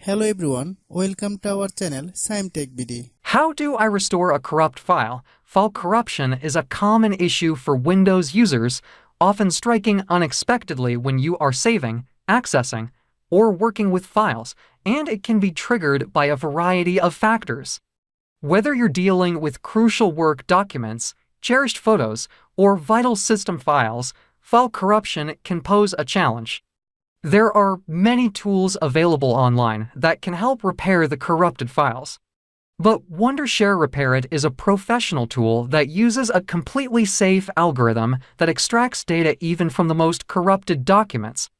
Hello everyone, welcome to our channel Shaem TechBD. How do I restore a corrupt file? File corruption is a common issue for Windows users, often striking unexpectedly when you are saving, accessing, or working with files, and it can be triggered by a variety of factors. Whether you're dealing with crucial work documents, cherished photos, or vital system files, file corruption can pose a challenge. There are many tools available online that can help repair the corrupted files. But Wondershare Repair It is a professional tool that uses a completely safe algorithm that extracts data even from the most corrupted documents.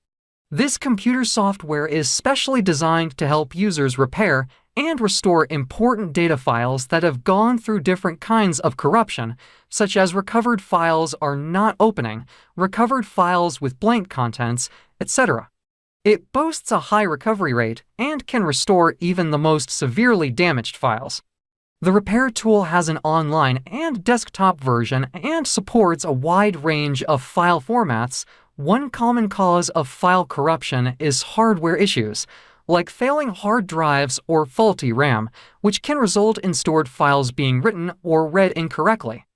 This computer software is specially designed to help users repair and restore important data files that have gone through different kinds of corruption, such as recovered files are not opening, recovered files with blank contents, etc. It boasts a high recovery rate and can restore even the most severely damaged files. The repair tool has an online and desktop version and supports a wide range of file formats. One common cause of file corruption is hardware issues, like failing hard drives or faulty RAM, which can result in stored files being written or read incorrectly.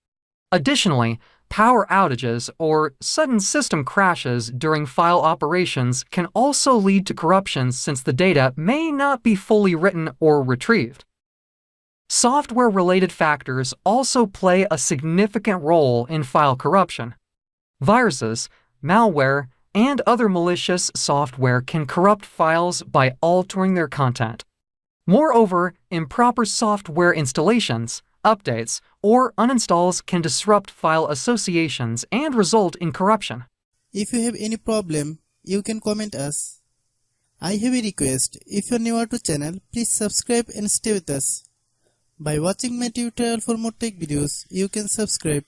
Additionally, power outages or sudden system crashes during file operations can also lead to corruption since the data may not be fully written or retrieved. Software-related factors also play a significant role in file corruption. Viruses, malware, and other malicious software can corrupt files by altering their content. Moreover, improper software installations, updates, or uninstalls can disrupt file associations and result in corruption. If you have any problem, you can comment us. I have a request. If you are newer to channel, please subscribe and stay with us. By watching my tutorial for more tech videos, you can subscribe.